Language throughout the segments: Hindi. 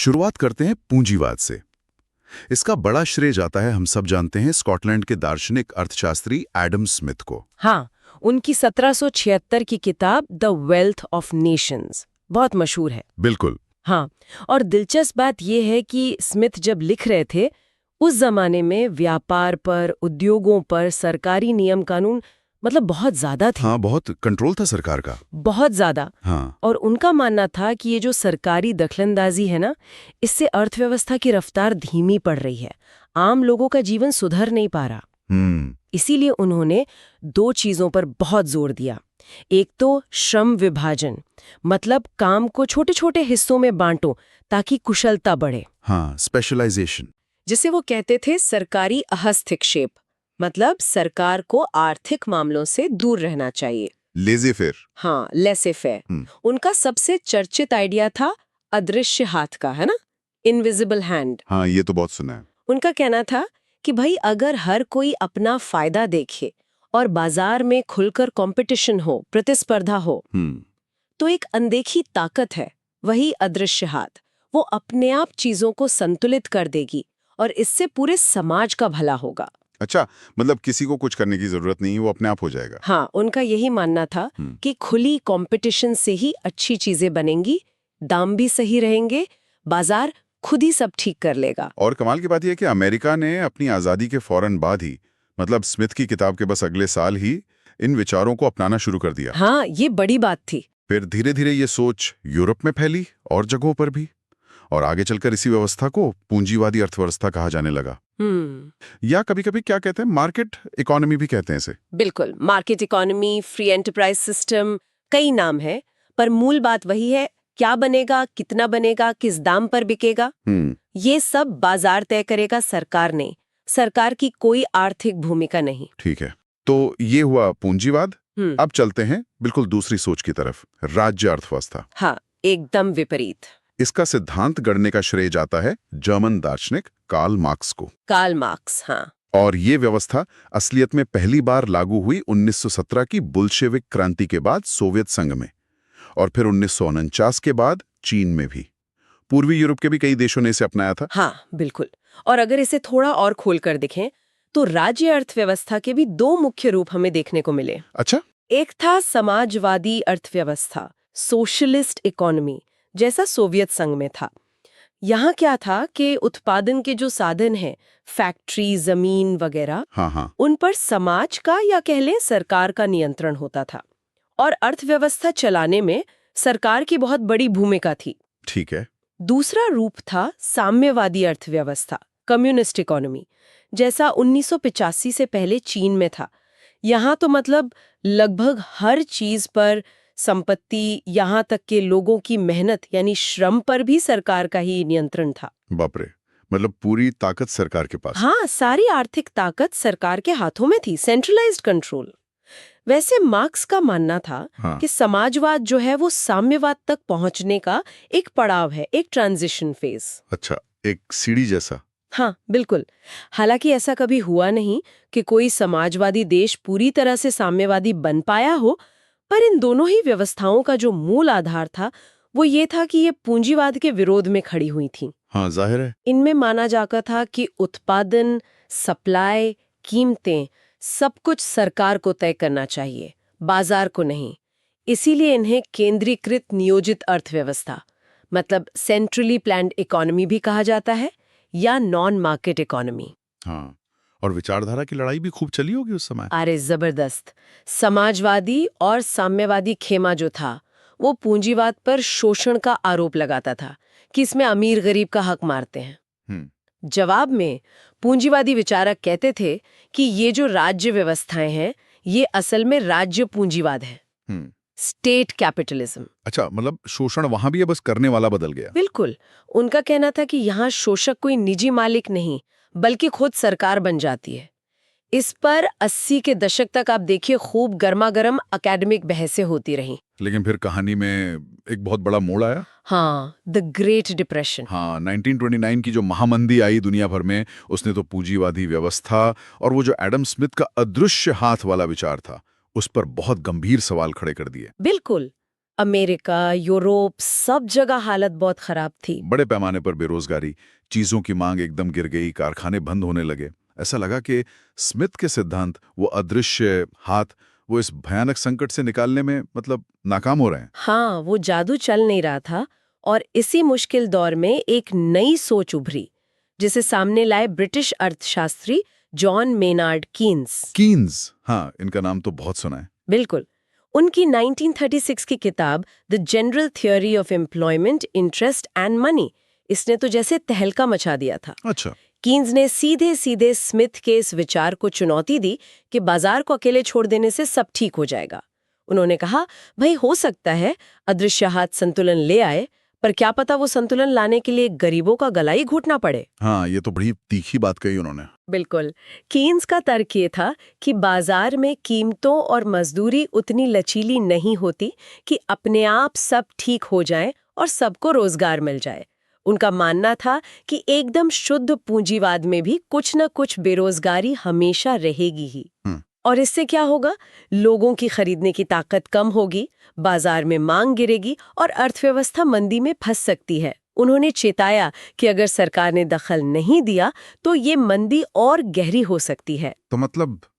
शुरुआत करते हैं पूंजीवाद से। इसका बड़ा श्रेय जाता है, हम सब जानते हैं, स्कॉटलैंड के दार्शनिक अर्थशास्त्री एडम स्मिथ को। हाँ, उनकी 1776 की किताब द वेल्थ ऑफ नेशंस बहुत मशहूर है। बिल्कुल। हाँ, और दिलचस्प बात यह है कि स्मिथ जब लिख रहे थे उस जमाने में व्यापार पर, उद्योगों पर सरकारी नियम कानून मतलब बहुत ज्यादा थे। हाँ, बहुत कंट्रोल था सरकार का। बहुत ज्यादा। हाँ। और उनका मानना था कि ये जो सरकारी दखलंदाजी है ना, इससे अर्थव्यवस्था की रफ्तार धीमी पड़ रही है, आम लोगों का जीवन सुधर नहीं पा रहा। इसीलिए उन्होंने दो चीजों पर बहुत जोर दिया। एक तो श्रम विभाजन, मतलब काम को छोटे छोटे हिस्सों में बांटो ताकि कुशलता बढ़े। हाँ, स्पेशलाइजेशन। जिसे वो कहते थे सरकारी हस्तक्षेप, मतलब सरकार को आर्थिक मामलों से दूर रहना चाहिए। लेज़े फेयर। हाँ, लेसे फेयर। उनका सबसे चर्चित आइडिया था अदृश्य हाथ का, है ना, इनविजिबल हैंड। हाँ, ये तो बहुत सुना है। उनका कहना था कि भाई अगर हर कोई अपना फायदा देखे और बाजार में खुलकर कंपटीशन हो, प्रतिस्पर्धा हो, तो एक अनदेखी ताकत है, वही अदृश्य हाथ, वो अपने आप चीजों को संतुलित कर देगी और इससे पूरे समाज का भला होगा। अच्छा, मतलब किसी को कुछ करने की जरूरत नहीं है, वो अपने आप हो जाएगा। हाँ, उनका यही मानना था कि खुली कंपटीशन से ही अच्छी चीजें बनेंगी, दाम भी सही रहेंगे, बाजार खुद ही सब ठीक कर लेगा। और कमाल की बात यह है कि अमेरिका ने अपनी आज़ादी के फौरन बाद ही, मतलब स्मिथ की किताब के बस अगले साल ही, इन विचारों को अपनाना शुरू कर दिया। हाँ, ये बड़ी बात थी। फिर धीरे धीरे ये सोच यूरोप में फैली और जगहों पर भी, और आगे चलकर इसी व्यवस्था को पूंजीवादी अर्थव्यवस्था कहा जाने लगा। या कभी कभी क्या कहते हैं, मार्केट इकोनॉमी भी कहते हैं इसे। बिल्कुल, market economy, free enterprise system, कई नाम है, पर मूल बात वही है, क्या बनेगा, कितना बनेगा, किस दाम पर बिकेगा, ये सब बाजार तय करेगा, सरकार ने। सरकार की कोई आर्थिक भूमिका नहीं। ठीक है, तो ये हुआ पूंजीवाद। अब चलते हैं बिल्कुल दूसरी सोच की तरफ, राज्य अर्थव्यवस्था। हाँ, एकदम विपरीत। इसका सिद्धांत गढ़ने का श्रेय जाता है जर्मन दार्शनिक कार्ल मार्क्स को। कार्ल मार्क्स, हाँ। और ये व्यवस्था असलियत में पहली बार लागू हुई 1917 की बुल्शेविक क्रांति के बाद सोवियत संघ में, और फिर 1949 के बाद चीन में भी। पूर्वी यूरोप के भी कई देशों ने इसे अपनाया था। हाँ, बिल्कुल। और अगर इसे थोड़ा और खोलकर देखें तो राज्य अर्थव्यवस्था के भी दो मुख्य रूप हमें देखने को मिले। अच्छा। एक था समाजवादी अर्थव्यवस्था, सोशलिस्ट इकोनॉमी, जैसा सोवियत संघ में था। यहाँ क्या था कि उत्पादन के जो साधन हैं, फैक्ट्री, जमीन वगैरह, हाँ, उन पर समाज का या कह लें सरकार का नियंत्रण होता था, और अर्थव्यवस्था चलाने में सरकार की बहुत बड़ी भूमिका थी। ठीक है। दूसरा रूप था साम्यवादी अर्थव्यवस्था, कम्युनिस्ट इकोनॉमी, जैसा 1985 से पहले चीन में था। यहाँ तो मतलब लगभग हर चीज पर, संपत्ति, यहाँ तक के लोगों की मेहनत यानी श्रम पर भी सरकार का ही नियंत्रण था। बाप रे, मतलब पूरी ताकत सरकार के पास। हाँ, सारी आर्थिक ताकत सरकार के हाथों में थी, सेंट्रलाइज्ड कंट्रोल। वैसे मार्क्स का मानना था कि समाजवाद जो है वो साम्यवाद तक पहुंचने का एक पड़ाव है, एक ट्रांजिशन फेज। अच्छा, एक सीढ़ी जैसा। हाँ, बिल्कुल। हालांकि ऐसा कभी हुआ नहीं कि कोई समाजवादी देश पूरी तरह से साम्यवादी बन पाया हो, पर इन दोनों ही व्यवस्थाओं का जो मूल आधार था वो ये था कि ये पूंजीवाद के विरोध में खड़ी हुई थी। हाँ, जाहिर है। इनमें माना जाता था कि उत्पादन, सप्लाई, कीमतें, सब कुछ सरकार को तय करना चाहिए, बाजार को नहीं। इसीलिए इन्हें केंद्रीकृत नियोजित अर्थव्यवस्था, मतलब सेंट्रली प्लान्ड इकोनॉमी भी कहा जाता है, या नॉन मार्केट इकोनॉमी। हाँ, और विचारधारा की लड़ाई भी खूब चली होगी उस समय। अरे जबरदस्त। समाजवादी और साम्यवादी खेमा जो था वो पूंजीवाद पर शोषण का आरोप लगाता था कि इसमें अमीर गरीब का हक मारते हैं। जवाब में पूंजीवादी विचारक कहते थे कि ये जो राज्य व्यवस्थाएं हैं ये असल में राज्य पूंजीवाद है, स्टेट कैपिटलिज्म। अच्छा, मतलब शोषण वहां भी है, बस करने वाला बदल गया। बिल्कुल। उनका कहना था कि यहाँ शोषक कोई निजी मालिक नहीं बल्कि खुद सरकार बन जाती है। इस पर 80 के दशक तक आप देखिए खूब गर्मागर्म एकेडमिक बहसें होती रहीं। लेकिन फिर कहानी में एक बहुत बड़ा मोड़ आया। हाँ, द ग्रेट डिप्रेशन। हाँ, 1929 की जो महामंदी आई दुनिया भर में, उसने तो पूंजीवादी व्यवस्था और वो जो एडम स्मिथ का अदृश्य हाथ वाला विचार था, उस पर बहुत गंभीर सवाल खड़े कर दिए। बिल्कुल। अमेरिका, यूरोप, सब जगह हालत बहुत खराब थी। बड़े पैमाने पर बेरोजगारी, चीजों की मांग एकदम गिर गई, कारखाने बंद होने लगे। ऐसा लगा कि स्मिथ के सिद्धांत, वो अदृश्य हाथ, वो इस भयानक संकट से निकालने में नाकाम हो रहे हैं। हाँ, वो जादू चल नहीं रहा था और इसी मुश्किल दौर में एक नई सोच उभरी, जिसे सामने लाए ब्रिटिश अर्थशास्त्री जॉन मेनार्ड कीन्स। कीन्स, हाँ, इनका नाम तो बहुत सुना है। बिल्कुल। उनकी 1936 की किताब the general theory of employment, interest and money, इसने तो जैसे तहलका मचा दिया था। अच्छा। कीन्स ने सीधे सीधे स्मिथ के इस विचार को चुनौती दी कि बाजार को अकेले छोड़ देने से सब ठीक हो जाएगा। उन्होंने कहा, भाई हो सकता है अदृश्य हाथ संतुलन ले आए, पर क्या पता वो संतुलन लाने के लिए गरीबों का गला ही घोटना पड़े। हाँ, ये तो बड़ी तीखी बात कही उन्होंने। बिल्कुल। कीन्स का तर्क ये था कि बाजार में कीमतों और मजदूरी उतनी लचीली नहीं होती कि अपने आप सब ठीक हो जाए और सबको रोजगार मिल जाए। उनका मानना था कि एकदम शुद्ध पूंजीवाद में भी कुछ न कुछ बेरोजगारी हमेशा रहेगी ही। और इससे क्या होगा? लोगों की खरीदने की ताकत कम होगी, बाजार में मांग गिरेगी और अर्थव्यवस्था मंदी में फंस सकती है। उन्होंने चेताया कि अगर सरकार ने दखल नहीं दिया तो ये मंदी और गहरी हो सकती है। तो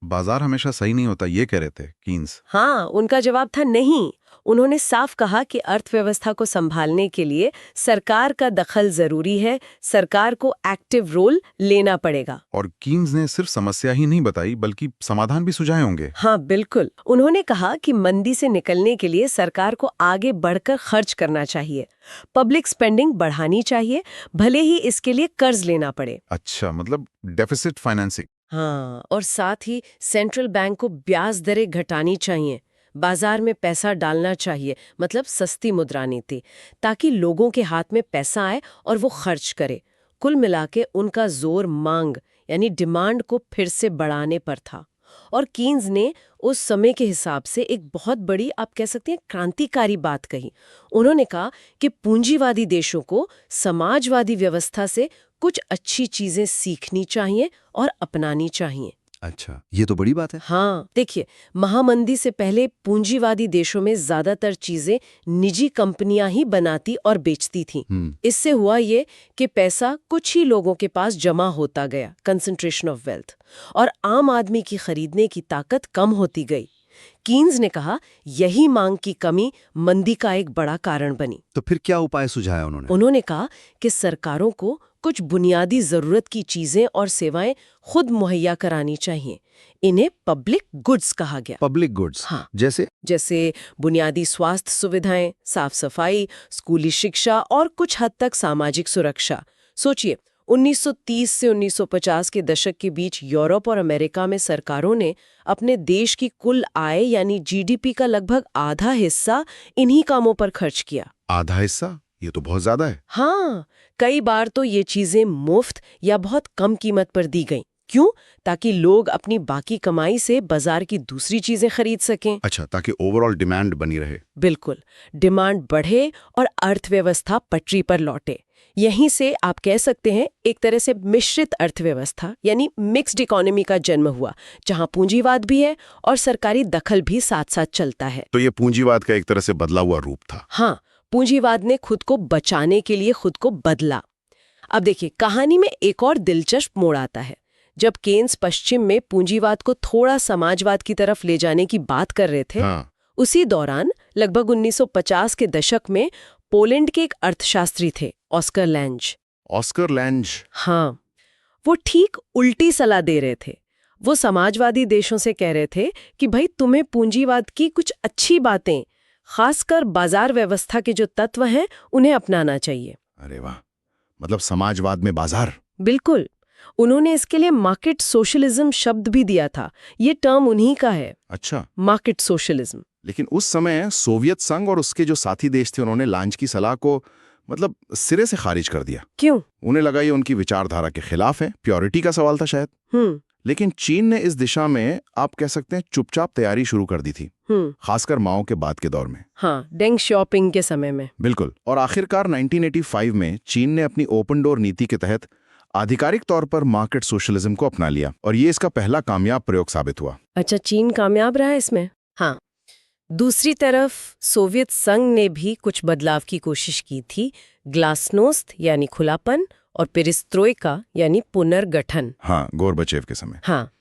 बाजार हमेशा सही नहीं होता, ये कह रहे थे कीन्स। हाँ, उनका जवाब था नहीं। उन्होंने साफ कहा कि अर्थव्यवस्था को संभालने के लिए सरकार का दखल जरूरी है, सरकार को एक्टिव रोल लेना पड़ेगा। और कीन्स ने सिर्फ समस्या ही नहीं बताई, बल्कि समाधान भी सुझाए होंगे। हाँ, बिल्कुल। उन्होंने कहा कि मंदी से निकलने के लिए सरकार को आगे बढ़कर खर्च करना चाहिए, पब्लिक स्पेंडिंग बढ़ानी चाहिए, भले ही इसके लिए कर्ज लेना पड़े। अच्छा, डेफिसिट फाइनेंसिंग। हाँ, और साथ ही सेंट्रल बैंक को ब्याज दरें घटानी चाहिए, बाजार में पैसा डालना चाहिए, सस्ती मुद्रा नीति, ताकि लोगों के हाथ में पैसा आए और वो खर्च करे। कुल मिला के उनका जोर मांग यानी डिमांड को फिर से बढ़ाने पर था। और कीन्स ने उस समय के हिसाब से एक बहुत बड़ी, आप कह सकते हैं, क्रांतिकारी बात कही। उन्होंने कहा कि पूंजीवादी देशों को समाजवादी व्यवस्था से कुछ अच्छी चीजें सीखनी चाहिए और अपनानी चाहिए। अच्छा, ये तो बड़ी बात है। हाँ, देखिए, महामंदी से पहले पूंजीवादी देशों में ज्यादातर चीजें निजी कंपनियां ही बनाती और बेचती थीं। इससे हुआ ये कि पैसा कुछ ही लोगों के पास जमा होता गया, कंसंट्रेशन ऑफ वेल्थ, और आम आदमी की खरीदने की ताकत कम होती गई। कीन्स ने कहा यही मांग की कमी मंदी का एक बड़ा कारण बनी। तो फिर क्या उपाय सुझाया उन्होंने? उन्होंने कहा कि सरकारों को कुछ बुनियादी जरूरत की चीजें और सेवाएं खुद मुहैया करानी चाहिए। इन्हें पब्लिक गुड्स कहा गया। Public goods? हाँ, जैसे बुनियादी स्वास्थ्य सुविधाएं, साफ सफाई, स्कूली शिक्षा और कुछ हद तक सामाजिक सुरक्षा। सोचिए, 1930 से 1950 के दशक के बीच यूरोप और अमेरिका में सरकारों ने अपने देश की कुल आय यानी जीडीपी का लगभग आधा हिस्सा इन्हीं कामों पर खर्च किया। आधा हिस्सा? ये तो बहुत ज्यादा है। हाँ, कई बार तो ये चीजें मुफ्त या बहुत कम कीमत पर दी गईं। क्यों? ताकि लोग अपनी बाकी कमाई से बाजार की दूसरी चीजें खरीद सकें। अच्छा, ताकि ओवरऑल डिमांड बनी रहे। बिल्कुल, डिमांड बढ़े और अर्थव्यवस्था पटरी पर लौटे। यहीं से आप कह सकते हैं एक तरह से मिश्रित अर्थव्यवस्था यानी मिक्स्ड इकोनॉमी का जन्म हुआ, जहां पूंजीवाद भी है और सरकारी दखल भी साथ साथ चलता है। तो ये पूंजीवाद का एक तरह से बदला हुआ रूप था। हाँ, पूंजीवाद ने खुद को बचाने के लिए खुद को बदला। अब देखिए, कहानी में एक और दिलचस्प मोड़ आता है। जब केन्स पश्चिम में पूंजीवाद को थोड़ा समाजवाद की तरफ ले जाने की बात कर रहे थे, उसी दौरान लगभग 1950 के दशक में पोलैंड के एक अर्थशास्त्री थे, ऑस्कर लैंज। Oscar Lange? हाँ, वो ठीक उल्टी सलाह दे रहे थे। वो समाजवादी देशों से कह रहे थे कि भाई, तुम्हें पूंजीवाद की कुछ अच्छी बातें, खासकर बाजार व्यवस्था के जो तत्व हैं, उन्हें अपनाना चाहिए। अरे वाह, समाजवाद में बाजार? बिल्कुल। उन्होंने इसके लिए मार्केट सोशलिज्म शब्द भी दिया था। ये टर्म उन्हीं का है। अच्छा, मार्केट सोशलिज्म। लेकिन उस समय सोवियत संघ और उसके जो साथी देश थे, उन्होंने लांज की सलाह को सिरे से खारिज कर दिया। क्यों? उन्हें लगा ये उनकी विचारधारा के खिलाफ है, प्योरिटी का सवाल था शायद। लेकिन चीन ने इस दिशा में, आप कह सकते हैं, चुपचाप तैयारी शुरू कर दी थी, खासकर माओ के बाद के दौर में। हाँ, डेंग शॉपिंग के समय में। बिल्कुल। और आखिरकार 1985 में चीन ने अपनी ओपन डोर नीति के तहत आधिकारिक तौर पर मार्केट सोशलिज्म को अपना लिया, और ये इसका पहला कामयाब प्रयोग साबित हुआ। अच्छा, चीन कामयाब रहा इसमें? हाँ, दूसरी तरफ सोवियत संघ ने भी कुछ बदलाव की कोशिश की थी। ग्लासनोस्त यानी खुलापन और पेरिस्ट्रोइका यानी पुनर्गठन। हाँ, गोरबचेव के समय। हाँ,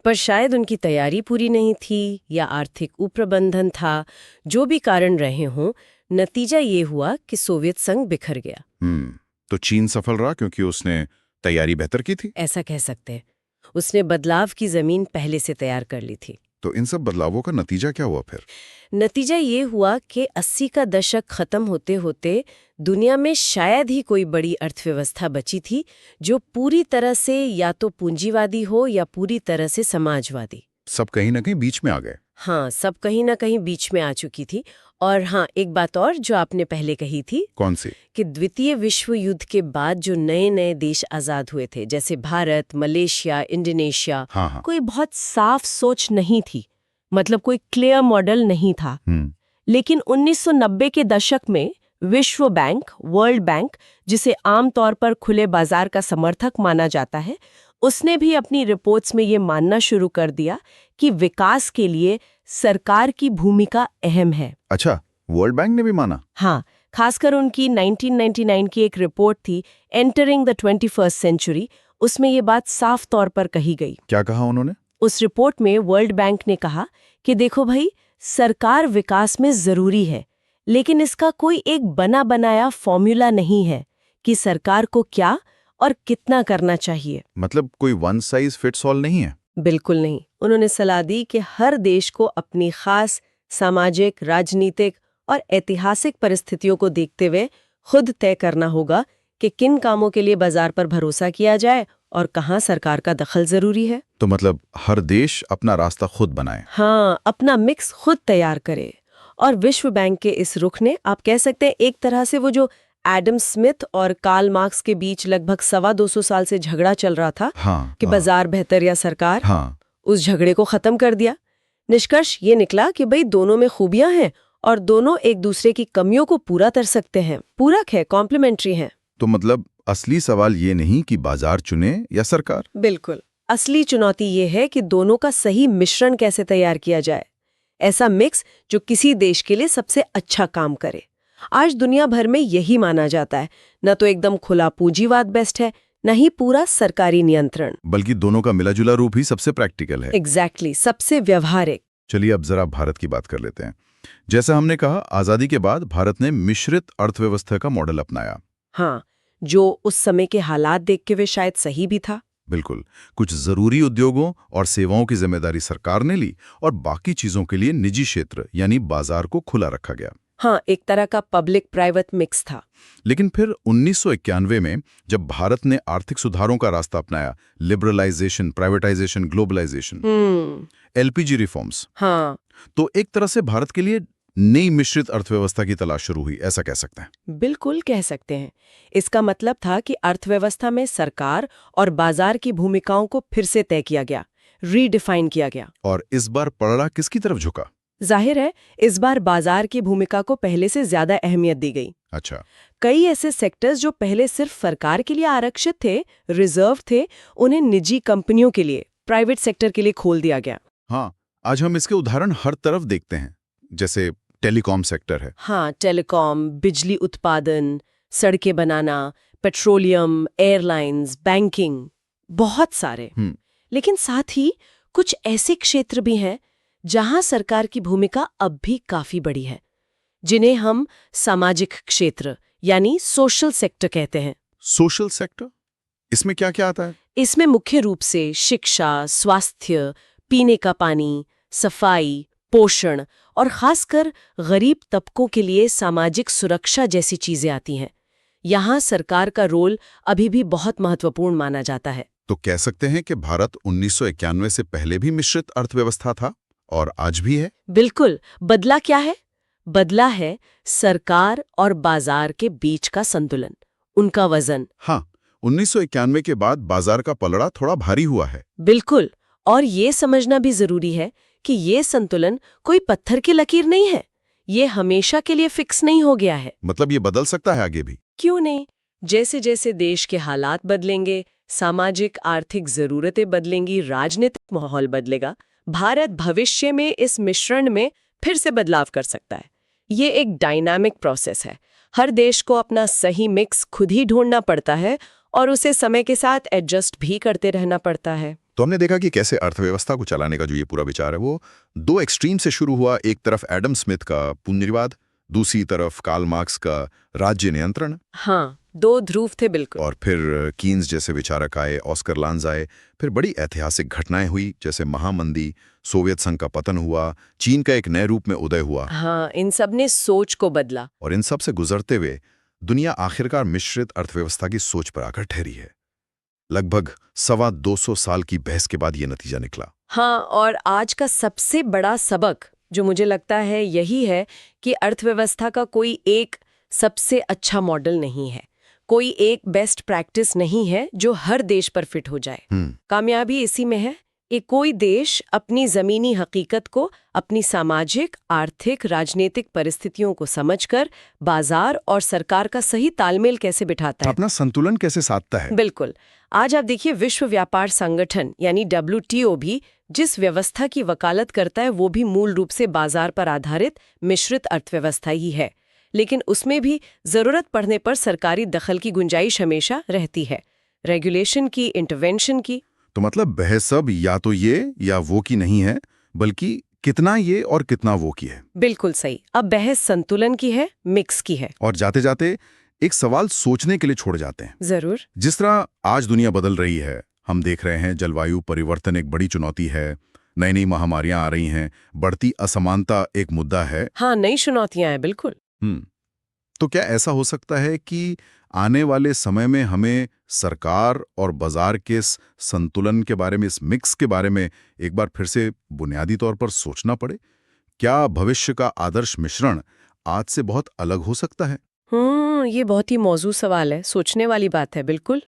पर शायद उनकी तैयारी पूरी नहीं थी या आर्थिक कुप्रबंधन था। जो भी कारण रहे हों, नतीजा ये हुआ कि सोवियत संघ बिखर गया। तो चीन सफल रहा क्योंकि उसने तैयारी बेहतर की थी। ऐसा कह सकते हैं। उसने बदलाव की जमीन पहले से तैयार कर ली थी। तो इन सब बदलावों का नतीजा क्या हुआ फिर? नतीजा ये हुआ कि 80 का दशक खत्म होते होते दुनिया में शायद ही कोई बड़ी अर्थव्यवस्था बची थी जो पूरी तरह से या तो पूंजीवादी हो या पूरी तरह से समाजवादी। सब कहीं ना कहीं बीच में आ गए। हाँ, सब कहीं ना कहीं बीच में आ चुकी थी। और हाँ, एक बात और जो आपने पहले कही थी। कौन सी? कि द्वितीय विश्व युद्ध के बाद जो नए नए देश आजाद हुए थे, जैसे भारत, मलेशिया, इंडोनेशिया, हाँ। कोई बहुत साफ सोच नहीं थी, मतलब कोई क्लियर मॉडल नहीं था। लेकिन 1990 के दशक में विश्व बैंक, वर्ल्ड बैंक, जिसे आमतौर पर खुले बाजार का समर्थक माना जाता है, उसने भी अपनी रिपोर्ट्स में ये मानना शुरू कर दिया कि विकास के लिए सरकार की भूमिका अहम है। अच्छा, वर्ल्ड बैंक ने भी माना? हाँ, खासकर उनकी 1999 की एक रिपोर्ट थी, एंटरिंग द 21st सेंचुरी, उसमें ये बात साफ तौर पर कही गई। क्या कहा उन्होंने? उस रिपोर्ट में वर्ल्ड बैंक ने कहा कि देखो भाई, सरकार विकास में जरूरी है, लेकिन इसका कोई एक बना बनाया फॉर्मूला नहीं है कि सरकार को क्या और कितना करना चाहिए। मतलब कोई वन साइज फिट्स ऑल नहीं है? बिल्कुल नहीं। उन्होंने सलाह दी कि हर देश को अपनी खास सामाजिक, राजनीतिक और ऐतिहासिक परिस्थितियों को देखते हुए खुद तय करना होगा कि किन कामों के लिए बाजार पर भरोसा किया जाए और कहाँ सरकार का दखल जरूरी है। तो मतलब हर देश अपना रास्ता खुद बनाए। हाँ, अपना मिक्स खुद तैयार करे। और विश्व बैंक के इस रुख ने, आप कह सकते हैं, एक तरह से वो जो एडम स्मिथ और कार्ल मार्क्स के बीच लगभग 250 साल से झगड़ा चल रहा था कि बाजार बेहतर या सरकार, उस झगड़े को खत्म कर दिया। निष्कर्ष ये निकला कि भाई दोनों में खूबियां हैं और दोनों एक दूसरे की कमियों को पूरा कर सकते हैं, पूरक है, कॉम्प्लीमेंट्री हैं। तो मतलब असली सवाल ये नहीं कि बाजार चुने या सरकार। बिल्कुल, असली चुनौती ये है कि दोनों का सही मिश्रण कैसे तैयार किया जाए, ऐसा मिक्स जो किसी देश के लिए सबसे अच्छा काम करे। आज दुनिया भर में यही माना जाता है, न तो एकदम खुला पूंजीवाद बेस्ट है, न ही पूरा सरकारी नियंत्रण, बल्कि दोनों का मिलाजुला रूप ही सबसे प्रैक्टिकल है। एग्जैक्टली, सबसे व्यवहारिक। चलिए अब जरा भारत की बात कर लेते हैं। जैसा हमने कहा, आजादी के बाद भारत ने मिश्रित अर्थव्यवस्था का मॉडल अपनाया। हाँ, जो उस समय के हालात देख के वे शायद सही भी था। बिल्कुल, कुछ जरूरी उद्योगों और सेवाओं की जिम्मेदारी सरकार ने ली और बाकी चीजों के लिए निजी क्षेत्र यानी बाजार को खुला रखा गया। हाँ, एक तरह का पब्लिक प्राइवेट मिक्स था। लेकिन फिर 1991 में जब भारत ने आर्थिक सुधारों का रास्ता अपनाया, liberalisation, privatisation, globalisation, LPG reforms, हाँ, तो एक तरह से भारत के लिए नई मिश्रित अर्थव्यवस्था की तलाश शुरू हुई, ऐसा कह सकते हैं। बिल्कुल कह सकते हैं। इसका मतलब था कि अर्थव्यवस्था में सरकार और बाजार की भूमिकाओं को फिर से तय किया गया, रीडिफाइन किया गया। और इस बार पलड़ा किसकी तरफ झुका? जाहिर है, इस बार बाजार की भूमिका को पहले से ज्यादा अहमियत दी गई। अच्छा। कई ऐसे सेक्टर्स जो पहले सिर्फ सरकार के लिए आरक्षित थे, रिजर्व थे, उन्हें निजी कंपनियों के लिए, प्राइवेट सेक्टर के लिए खोल दिया गया। हाँ, आज हम इसके उदाहरण हर तरफ देखते हैं, जैसे टेलीकॉम सेक्टर है। हाँ, टेलीकॉम, बिजली उत्पादन, सड़कें बनाना, पेट्रोलियम, एयरलाइंस, बैंकिंग, बहुत सारे। लेकिन साथ ही कुछ ऐसे क्षेत्र भी हैं जहां सरकार की भूमिका अब भी काफी बड़ी है, जिन्हें हम सामाजिक क्षेत्र यानी सोशल सेक्टर कहते हैं। Social sector? इसमें क्या क्या आता है? इसमें मुख्य रूप से शिक्षा, स्वास्थ्य, पीने का पानी, सफाई, पोषण और खासकर गरीब तबकों के लिए सामाजिक सुरक्षा जैसी चीजें आती हैं। यहाँ सरकार का रोल अभी भी बहुत महत्वपूर्ण माना जाता है। तो कह सकते हैं कि भारत 1991 से पहले भी मिश्रित अर्थव्यवस्था था और आज भी है। बिल्कुल। बदला क्या है? बदला है सरकार और बाजार के बीच का संतुलन, उनका वजन। हाँ, 1991 के बाद बाजार का पलड़ा थोड़ा भारी हुआ है। बिल्कुल। और ये समझना भी जरूरी है कि ये संतुलन कोई पत्थर की लकीर नहीं है, ये हमेशा के लिए फिक्स नहीं हो गया है। मतलब ये बदल सकता है आगे भी? क्यों नहीं? जैसे जैसे देश के हालात बदलेंगे, सामाजिक आर्थिक जरूरतें बदलेंगी, राजनीतिक माहौल बदलेगा, भारत भविष्य में इस मिश्रण में फिर से बदलाव कर सकता है। ये एक डायनामिक प्रोसेस है। हर देश को अपना सही मिक्स खुद ही ढूंढना पड़ता है और उसे समय के साथ एडजस्ट भी करते रहना पड़ता है। तो हमने देखा कि कैसे अर्थव्यवस्था को चलाने का जो ये पूरा विचार है वो दो एक्सट्रीम से शुरू हुआ। एक तरफ एडम स्मिथ का पूंजीवाद, दूसरी तरफ कार्ल मार्क्स का राज्य नियंत्रण। हाँ, दो ध्रुव थे बिल्कुल। और फिर कीन्स जैसे विचारक आए, ऑस्कर लांज आए। फिर बड़ी ऐतिहासिक घटनाएं हुई, जैसे महामंदी, सोवियत संघ का पतन हुआ, चीन का एक नए रूप में उदय हुआ। हाँ, इन सब ने सोच को बदला। और इन सब से गुजरते हुए दुनिया आखिरकार मिश्रित अर्थव्यवस्था की सोच पर आकर ठहरी है। लगभग 225 साल की बहस के बाद ये नतीजा निकला। हाँ, और आज का सबसे बड़ा सबक जो मुझे लगता है यही है कि अर्थव्यवस्था का कोई एक सबसे अच्छा मॉडल नहीं है, कोई एक बेस्ट प्रैक्टिस नहीं है जो हर देश पर फिट हो जाए। कामयाबी इसी में है कि कोई देश अपनी जमीनी हकीकत को अपनी सामाजिक, आर्थिक, राजनीतिक परिस्थितियों को समझकर बाजार और सरकार का सही तालमेल कैसे बिठाता है, अपना संतुलन कैसे साधता है। बिल्कुल। आज आप देखिए, विश्व व्यापार संगठन यानी WTO भी जिस व्यवस्था की वकालत करता है वो भी मूल रूप से बाजार पर आधारित मिश्रित अर्थव्यवस्था ही है, लेकिन उसमें भी जरूरत पड़ने पर सरकारी दखल की गुंजाइश हमेशा रहती है, रेगुलेशन की, इंटरवेंशन की। तो मतलब बहस अब या तो ये या वो की नहीं है, बल्कि कितना ये और कितना वो की है। बिल्कुल सही। अब बहस संतुलन की है, मिक्स की है। और जाते जाते एक सवाल सोचने के लिए छोड़ जाते हैं। जरूर। जिस तरह आज दुनिया बदल रही है, हम देख रहे हैं जलवायु परिवर्तन एक बड़ी चुनौती है, नई नई महामारियां आ रही हैं, बढ़ती असमानता एक मुद्दा है। हाँ, नई चुनौतियां हैं, बिल्कुल। तो क्या ऐसा हो सकता है कि आने वाले समय में हमें सरकार और बाजार के इस संतुलन के बारे में, इस मिक्स के बारे में एक बार फिर से बुनियादी तौर पर सोचना पड़े? क्या भविष्य का आदर्श मिश्रण आज से बहुत अलग हो सकता है? ये बहुत ही मौजूद सवाल है, सोचने वाली बात है, बिल्कुल।